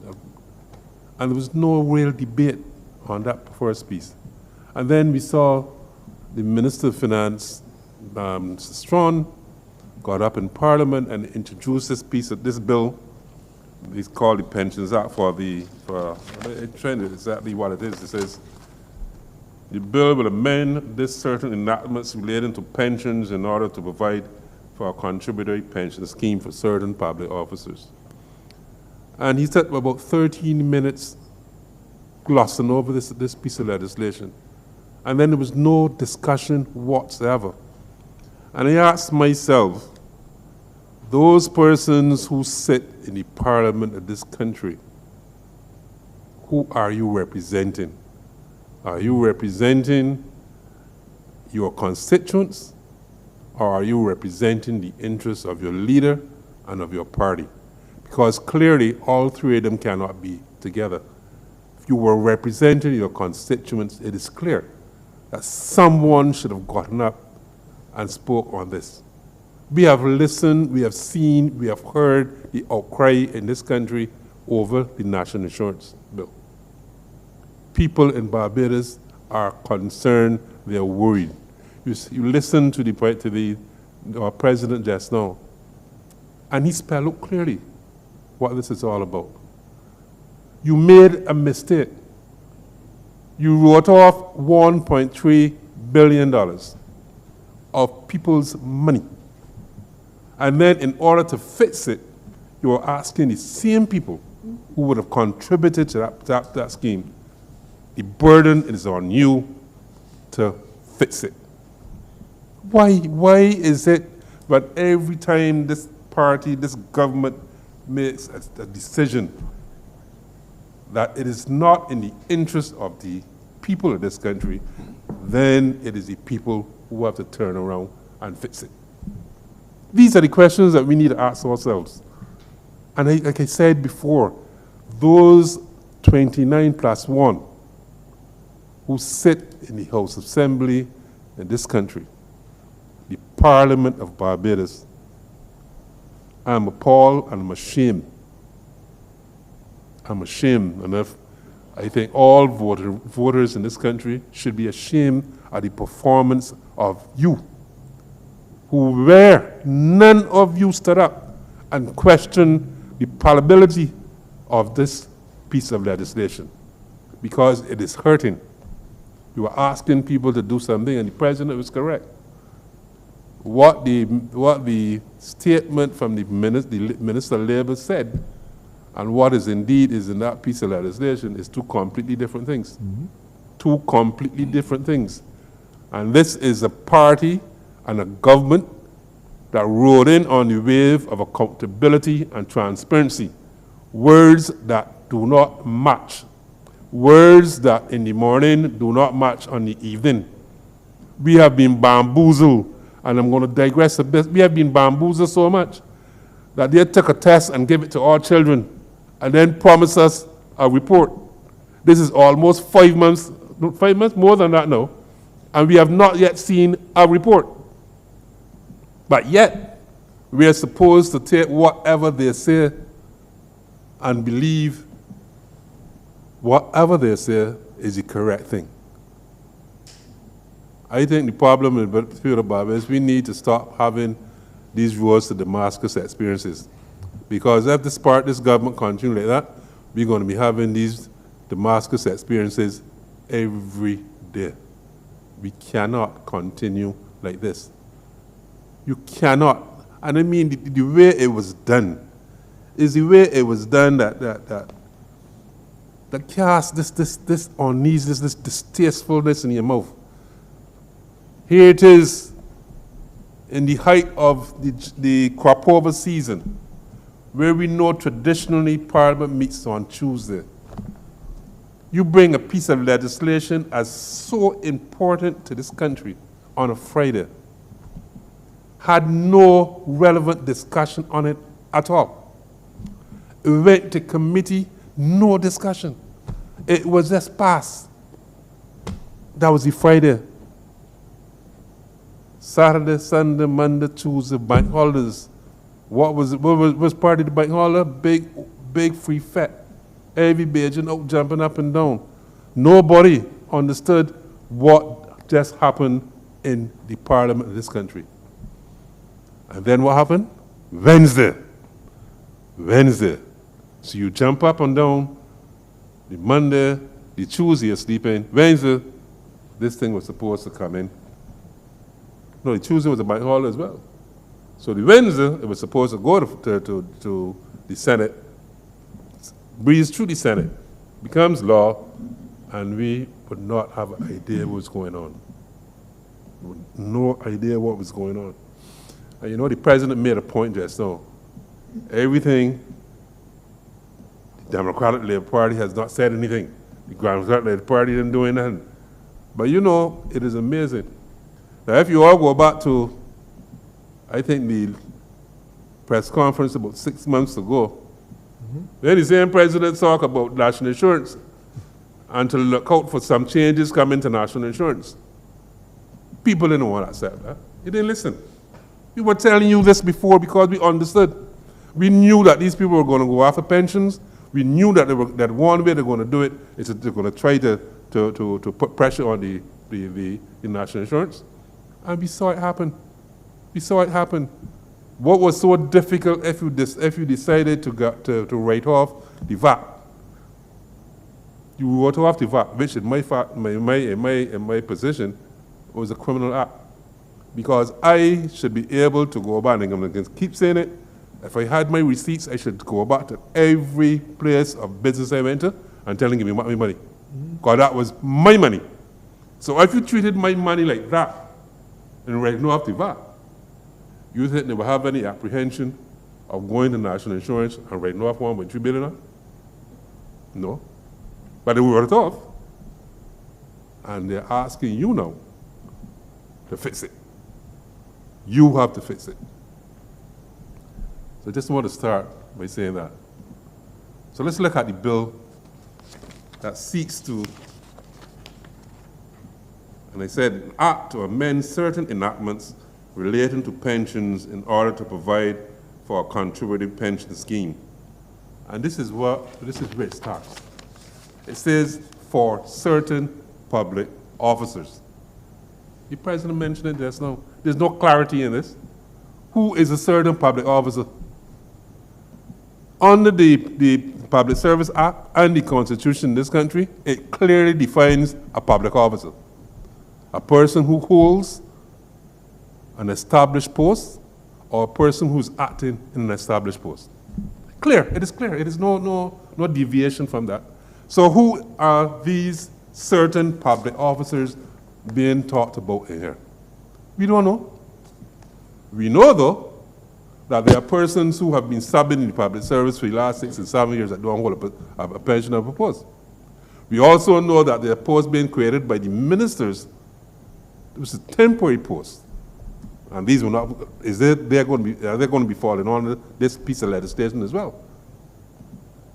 and there was no real debate on that first piece. And then we saw the Minister of Finance, Mr. Strawn, got up in Parliament and introduced this piece of this bill. It's called the Pensions Act I'm trying to exactly what it is. It says, the bill will amend this certain enactments relating to pensions in order to provide for a contributory pension scheme for certain public officers. And he spent about 13 minutes glossing over this piece of legislation. And then there was no discussion whatsoever. And I asked myself, those persons who sit in the parliament of this country, who are you representing? Are you representing your constituents, or are you representing the interests of your leader and of your party? Because clearly, all three of them cannot be together. If you were representing your constituents, it is clear that someone should have gotten up and spoke on this. We have listened, we have seen, we have heard the outcry in this country over the National Insurance Bill. People in Barbados are concerned, they're worried. You listen to our president just now, and he spelled out clearly what this is all about. You made a mistake. You wrote off $1.3 billion of people's money. And then in order to fix it, you are asking the same people who would have contributed to that scheme, the burden is on you to fix it. Why is it that every time this party, this government makes a decision that it is not in the interest of the people of this country, then it is the people who have to turn around and fix it? These are the questions that we need to ask ourselves. And like I said before, those 29 plus 1 who sit in the House of Assembly in this country, the Parliament of Barbados, I'm appalled and I'm ashamed. I'm ashamed, and I think all voters in this country should be ashamed of the performance of you, none of you stood up and questioned the palatability of this piece of legislation, because it is hurting. You were asking people to do something, and the president was correct. What the statement from the Minister of Labor said, and what is indeed is in that piece of legislation, is two completely different things. Mm-hmm. Two completely different things. And this is a party and a government that rode in on the wave of accountability and transparency. Words that do not match. Words that in the morning do not match on the evening. We have been bamboozled, and I'm going to digress a bit. We have been bamboozled so much that they took a test and gave it to all children and then promised us a report. This is almost 5 months, more than that now, and we have not yet seen a report. But yet, we are supposed to take whatever they say and believe whatever they say is the correct thing. I think the problem in the field of Barbados is we need to stop having these roads to Damascus experiences. Because if this government continues like that, we're going to be having these Damascus experiences every day. We cannot continue like this. You cannot. And I mean, the way it was done is the way it was done that cast this uneasiness, this distastefulness in your mouth. Here it is in the height of the crop over season, where we know traditionally Parliament meets on Tuesday. you bring a piece of legislation as so important to this country on a Friday, had no relevant discussion on it at all. It went to committee, no discussion. It was just passed. That was the Friday. Saturday, Sunday, Monday, Tuesday, bank holidays. What was part of the bank holiday? Big free fete. Every Bajan out jumping up and down. Nobody understood what just happened in the parliament of this country. And then what happened? Wednesday. So you jump up and down. The Monday, the Tuesday you're sleeping. Wednesday, this thing was supposed to come in. No, the Tuesday was a bank holiday as well. So the Wednesday, it was supposed to go to the Senate, breeze through the Senate, becomes law, and we would not have an idea what's going on. No idea what was going on. And you know, the president made a point just now. Everything, the Democratic Labour Party has not said anything. The Democratic Labour Party didn't do anything. But you know, it is amazing. Now, if you all go back to, I think, the press conference about 6 months ago, then the same president talked about national insurance and to look out for some changes coming to national insurance. People didn't want to accept that. They didn't listen. We were telling you this before because we understood. We knew that these people were going to go after pensions. We knew that that one way they're going to do it is that they're going to try to put pressure on the national insurance. And we saw it happen. What was so difficult if you decided to write off the VAT? You wrote off the VAT, which in my position was a criminal act. Because I should be able to go back, and I'm going to keep saying it, if I had my receipts, I should go back to every place of business I went to and tell them, give me my money. Because that was my money. So if you treated my money like that, and writing off the VAT, you think they will have any apprehension of going to national insurance and writing off $1.3 billion? No. But they wrote it off. And they're asking you now to fix it. You have to fix it. So I just want to start by saying that. So let's look at the bill that seeks to, and I said, an act to amend certain enactments relating to pensions in order to provide for a contributive pension scheme. And this is where it starts. It says, for certain public officers. The president mentioned it just now. There's no clarity in this. Who is a certain public officer? Under the Public Service Act and the Constitution in this country, it clearly defines a public officer. A person who holds an established post or a person who's acting in an established post. Clear, it is clear. It is no deviation from that. So who are these certain public officers being talked about in here? We don't know. We know, though, that there are persons who have been subbing in the public service for the last 6 and 7 years that don't hold a pension of a post. We also know that there are posts being created by the ministers. This is temporary posts. And these will not, are they going to be falling under this piece of legislation as well?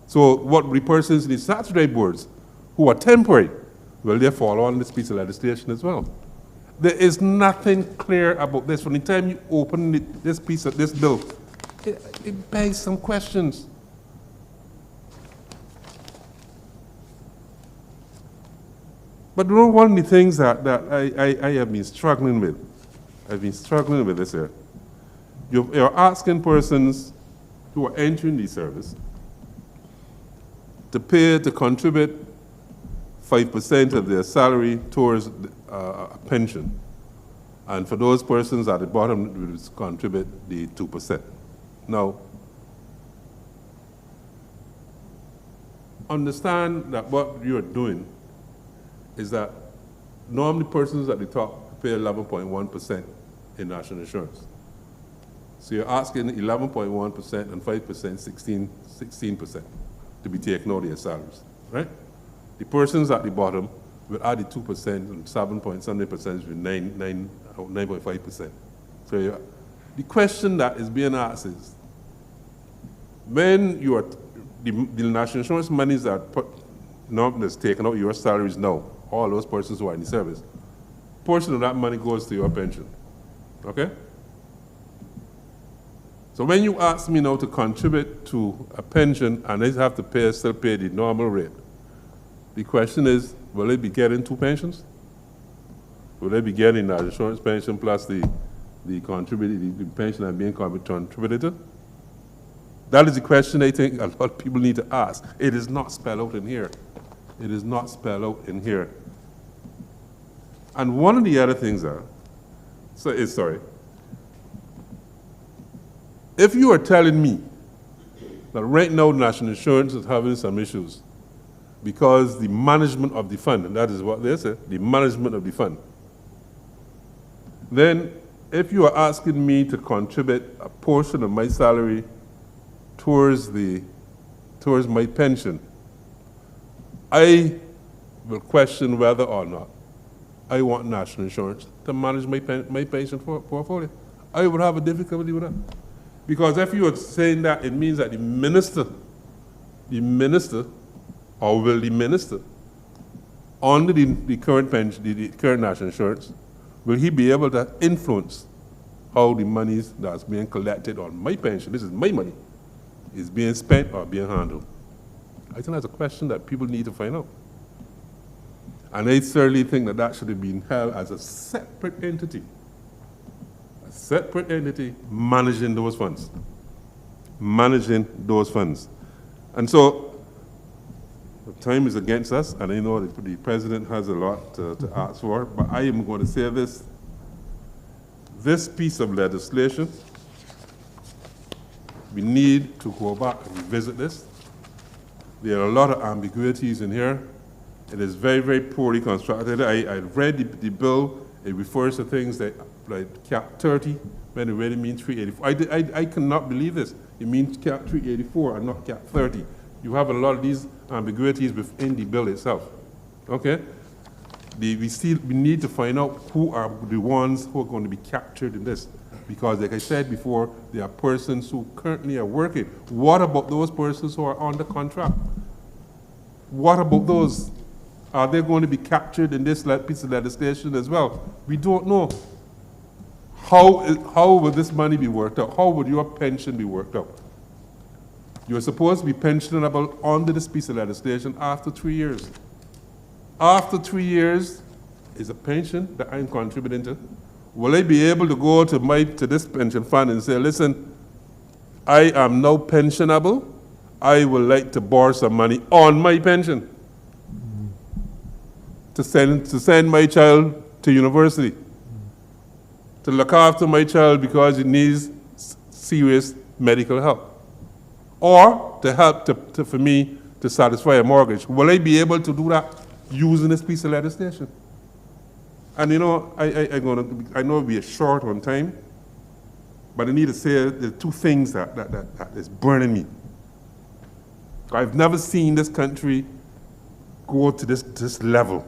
So what the persons in the statutory boards who are temporary, will they fall on this piece of legislation as well? There is nothing clear about this. From the time you open this bill, it begs some questions. But you know, one of the things that I have been struggling with, this here. You're asking persons who are entering the service to contribute 5% of their salary towards a pension. And for those persons at the bottom, we would contribute the 2%. Now, understand that what you're doing is that normally persons at the top pay 11.1% in national insurance. So you're asking 11.1% and 5%, 16% to be taken out of their salaries, right? The persons at the bottom will add the 2% and 7.something% with 9.5%. So the question that is being asked is, when you are, the national insurance monies that that's taken out your salaries now, all those persons who are in the service, portion of that money goes to your pension, okay? So when you ask me now to contribute to a pension and they have to still pay the normal rate, the question is, will they be getting two pensions? Will they be getting the insurance pension plus the pension and being contributed to? That is the question I think a lot of people need to ask. It is not spelled out in here. It is not spelled out in here. And one of the other things if you are telling me that right now National Insurance is having some issues because the management of the fund, and that is what they say, the management of the fund, then if you are asking me to contribute a portion of my salary towards my pension, I will question whether or not I want National Insurance to manage my pension portfolio. I would have a difficulty with that. Because if you are saying that, it means that the minister, or will the minister, under the current pension, the current National Insurance, will he be able to influence how the monies that's being collected on my pension, this is my money, is being spent or being handled? I think that's a question that people need to find out. And I certainly think that that should have been held as a separate entity managing those funds. And so, time is against us, and I know that the president has a lot to ask for, but I am going to say this. This piece of legislation, we need to go back and revisit this. There are a lot of ambiguities in here. It is very, very poorly constructed. I read the bill. It refers to things like cap 30, when it really means 384. I cannot believe this. It means cap 384 and not cap 30. You have a lot of these ambiguities within the bill itself. Okay? We need to find out who are the ones who are going to be captured in this. Because like I said before, there are persons who currently are working. What about those persons who are under contract? What about those? Are they going to be captured in this piece of legislation as well? We don't know. How will this money be worked out? How would your pension be worked out? You're supposed to be pensionable under this piece of legislation after 3 years. After 3 years is a pension that I'm contributing to. Will I be able to go to this pension fund and say, listen, I am now pensionable. I would like to borrow some money on my pension to send my child to university, to look after my child because he needs serious medical help, or to help for me to satisfy a mortgage. Will I be able to do that using this piece of legislation? And you know, I know we are short on time, but I need to say the two things that is burning me. I've never seen this country go to this level.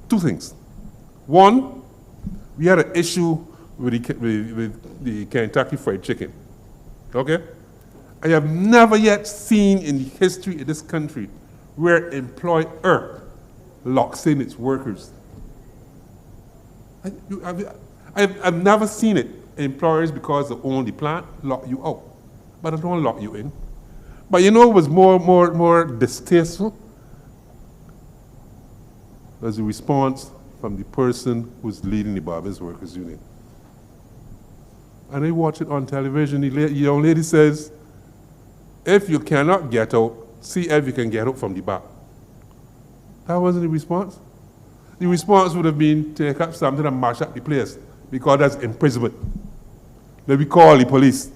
Two things. One, we had an issue with the Kentucky Fried Chicken. Okay? I have never yet seen in the history of this country where employer locks in its workers. I've never seen it. Employers, because they own the plant, lock you out. But they don't lock you in. But you know what was more distasteful? Was the response from the person who's leading the Barbers Workers Union. And I watch it on television. The young lady says, if you cannot get out, see if you can get out from the back. That wasn't the response. The response would have been take up something and mash up the place, because that's imprisonment. Then we call the police.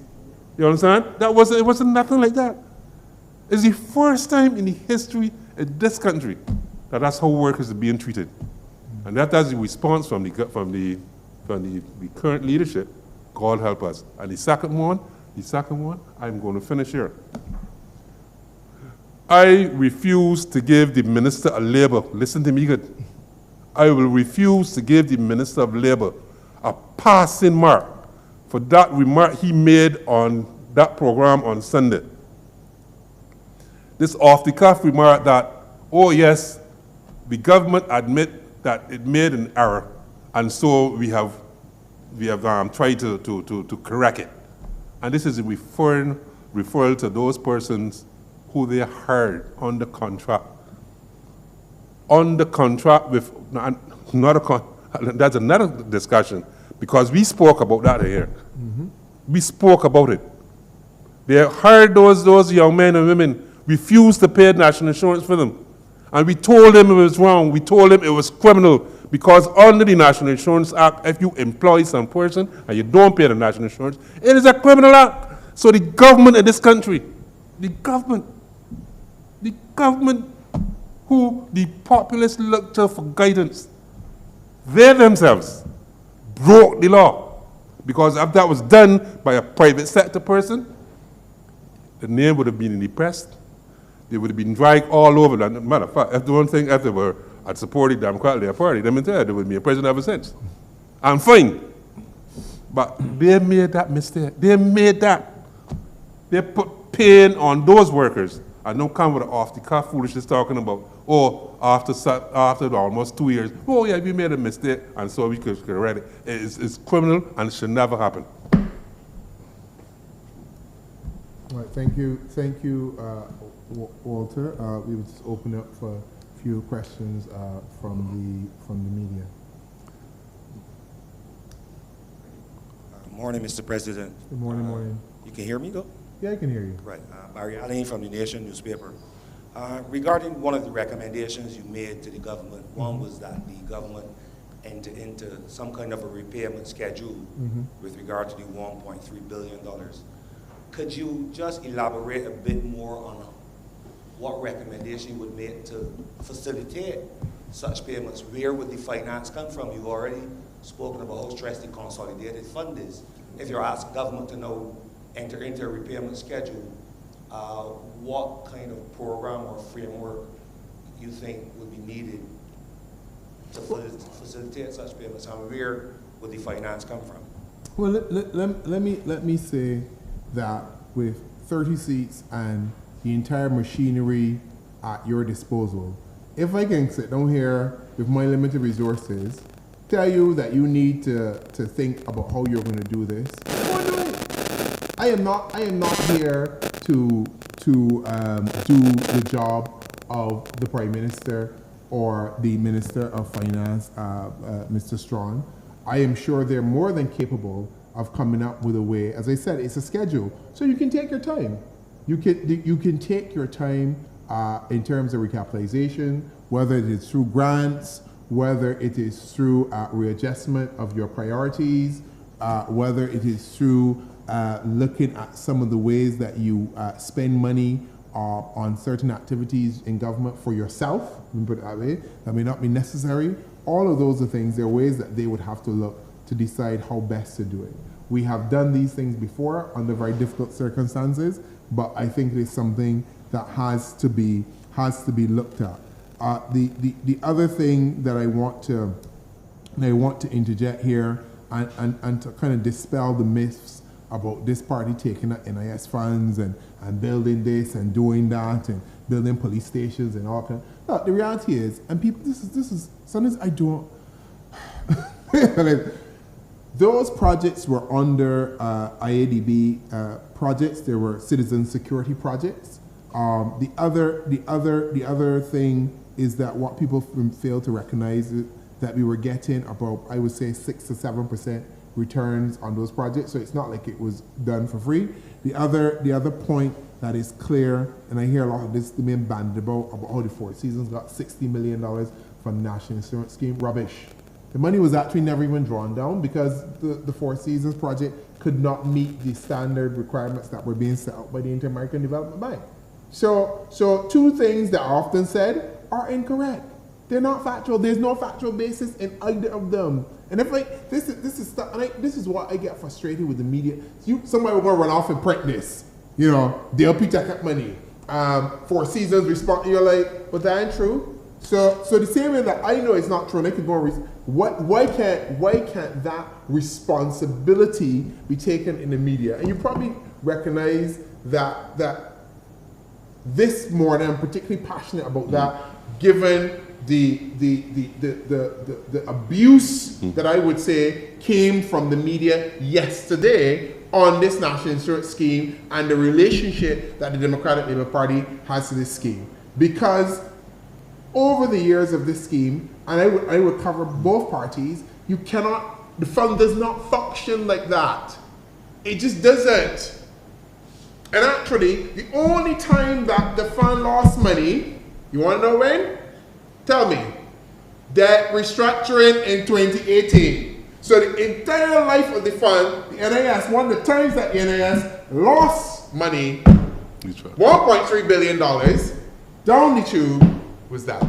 You understand? It wasn't nothing like that. It's the first time in the history of this country that's how workers are being treated. And that's the response from the current leadership. God help us. And the second one, I'm going to finish here. I refuse to give the Minister of Labor, listen to me good, I will refuse to give the Minister of Labor a passing mark for that remark he made on that program on Sunday. This off-the-cuff remark that, oh yes, the government admit that it made an error, and so we have tried to correct it. And this is a referral to those persons who they hired under contract. Under contract with, that's another discussion, because we spoke about that here. Mm-hmm. We spoke about it. They hired those young men and women, refused to pay national insurance for them. And we told them it was wrong. We told them it was criminal, because under the National Insurance Act, if you employ some person and you don't pay the national insurance, it is a criminal act. So the government of this country, the government who the populace look to for guidance, they themselves broke the law. Because if that was done by a private sector person, the name would have been in the press. They would have been dragged all over. Matter of fact, if the one thing, if they were at supporting the Democratic Party, let me tell you, there would be a president ever since. And fine. But they made that mistake. They made that. They put pain on those workers. And don't come with the off-the-cuff foolishness talking about, oh, after almost 2 years, oh yeah, we made a mistake, and so we could correct it. It's criminal, and it should never happen. All right, thank you, Walter. We will just open up for a few questions from the media. Good morning, Mr. President. Good morning, morning. You can hear me, though? Yeah, I can hear you. Right. Barry Allen from the Nation newspaper. Regarding one of the recommendations you made to the government, one was that the government enter into some kind of a repayment schedule with regard to the $1.3 billion. Could you just elaborate a bit more on what recommendation you would make to facilitate such payments? Where would the finance come from? You've already spoken about how stressed the consolidated fund is. If you're asking government to now enter into a repayment schedule, what kind of program or framework you think would be needed to facilitate such payments, and where would the finance come from? Well, let me say that with 30 seats and the entire machinery at your disposal, if I can sit down here with my limited resources, tell you that you need to think about how you're going to do this, go do it. I am not here to do the job of the Prime Minister or the Minister of Finance, Mr. Strawn. I am sure they're more than capable of coming up with a way. As I said, it's a schedule, so you can take your time. You can take your time in terms of recapitalization, whether it is through grants, whether it is through readjustment of your priorities, whether it is through looking at some of the ways that you spend money on certain activities in government for yourself, let me put it that way, that may not be necessary. All of those are things, there are ways that they would have to look to decide how best to do it. We have done these things before under very difficult circumstances, but I think it is something that has to be looked at. The other thing that I want to interject here and to kind of dispel the myths about this party taking up NIS funds and building this and doing that and building police stations and all that. No, the reality is, and people, this is sometimes I don't. Those projects were under IADB projects. They were citizen security projects. The other thing is that what people fail to recognize is that we were getting about, I would say, 6 to 7% returns on those projects. So it's not like it was done for free. The other point that is clear, and I hear a lot of this being bandied about how the Four Seasons got $60 million from the National Insurance Scheme. Rubbish. The money was actually never even drawn down because the Four Seasons project could not meet the standard requirements that were being set out by the Inter-American Development Bank. So two things that are often said are incorrect. They're not factual. There's no factual basis in either of them. And if this is stuff, and this is what I get frustrated with the media. Somebody will go run off and print this. DLP take up money. Four Seasons response. You're like, but that ain't true. So the same way that I know it's not true, and I could go and why can't that responsibility be taken in the media? And you probably recognize that this morning I'm particularly passionate about that, given the abuse that I would say came from the media yesterday on this national insurance scheme and the relationship that the Democratic Labour Party has to this scheme. Because over the years of this scheme, and I would cover both parties, the fund does not function like that. It just doesn't. And actually, the only time that the fund lost money, you want to know when? Tell me. Debt restructuring in 2018. So the entire life of the fund, the NIS, one of the times that the NIS lost money, $1.3 billion, down the tube, was that.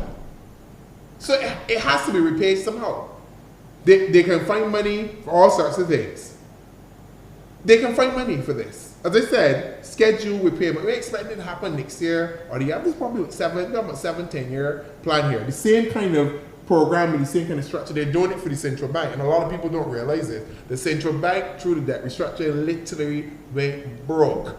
So it has to be repaid somehow. They can find money for all sorts of things. They can find money for this. As I said, schedule repayment. We expect it to happen next year or the year. There's probably about 10-year plan here. The same kind of program, the same kind of structure. They're doing it for the central bank, and a lot of people don't realize it. The central bank, through the debt restructuring, literally went broke.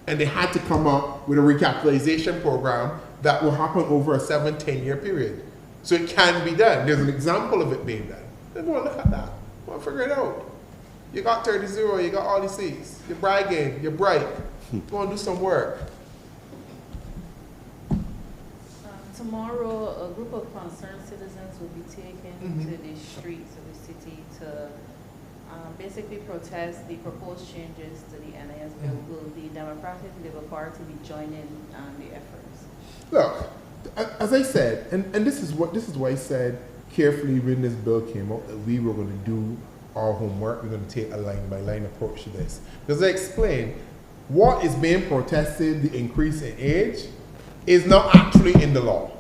And they had to come up with a recapitalization program that will happen over a 7-10-year period. So it can be done. There's an example of it being done. Then go and look at that. Go and figure it out. You got 30-0, you got all these C's. You're bragging, you're bright. Go and do some work. Tomorrow, a group of concerned citizens will be taken to the streets of the city to basically protest the proposed changes to the NIS bill. Will the Democratic Labour Party be joining the efforts? Look, as I said, and this is why I said carefully when this bill came out that we were going to do our homework. We're going to take a line-by-line approach to this. Because I explained, what is being protested, the increase in age, is not actually in the law.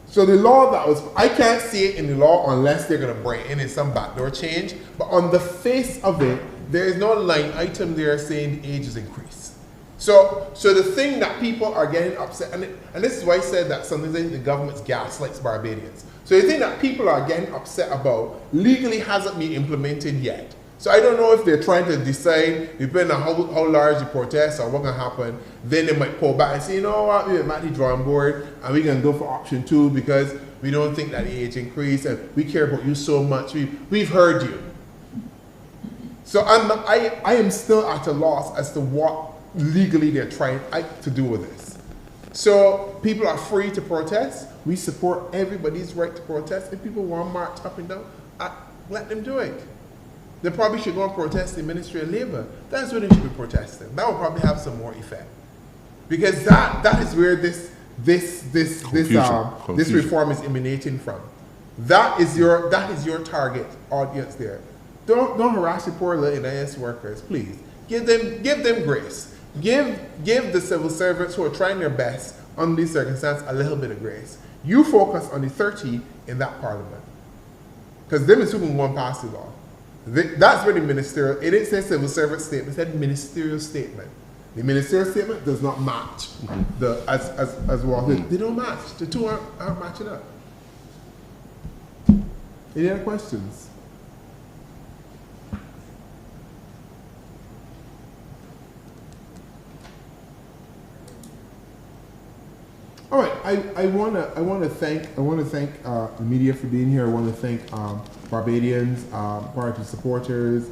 So the law I can't see it in the law unless they're going to bring in some backdoor change. But on the face of it, there is no line item there saying the age is increased. So the thing that people are getting upset, and this is why I said that sometimes I think the government gaslights Barbadians. So the thing that people are getting upset about legally hasn't been implemented yet. So I don't know if they're trying to decide, depending on how large the protest or what's going to happen, then they might pull back and say, you know what, we're at the drawing board and we're going to go for option 2 because we don't think that the age increase and we care about you so much. We've heard you. So I am still at a loss as to what legally they're trying to do with this. So people are free to protest. We support everybody's right to protest. If people want to march up and down, let them do it. They probably should go and protest the Ministry of Labor. That's where they should be protesting. That will probably have some more effect. Because that is where this reform is emanating from. That is your target audience there. Don't harass the poor little NIS workers, please. Give them grace. Give the civil servants who are trying their best under these circumstances a little bit of grace. You focus on the 30 in that parliament. Because them is who can go and pass the law. That's where the ministerial, it didn't say civil servant statement, it said ministerial statement. The ministerial statement does not match as well. They don't match. The two aren't matching up. Any other questions? All right, I want to thank the media for being here. I want to thank Barbadians, party supporters,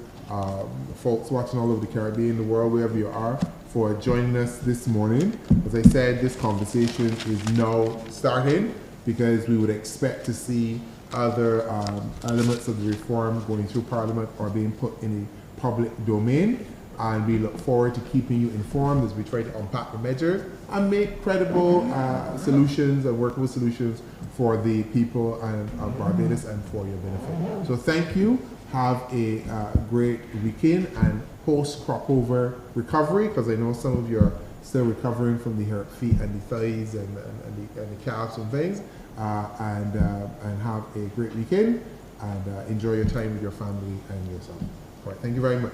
folks watching all over the Caribbean, the world, wherever you are, for joining us this morning. As I said, this conversation is now starting because we would expect to see other elements of the reform going through Parliament or being put in a public domain. And we look forward to keeping you informed as we try to unpack the measures and make credible solutions and workable solutions for the people of Barbados and for your benefit. So thank you. Have a great weekend and post-crop over recovery, because I know some of you are still recovering from the hurt feet and the thighs and the calves and things. And have a great weekend and enjoy your time with your family and yourself. All right, thank you very much.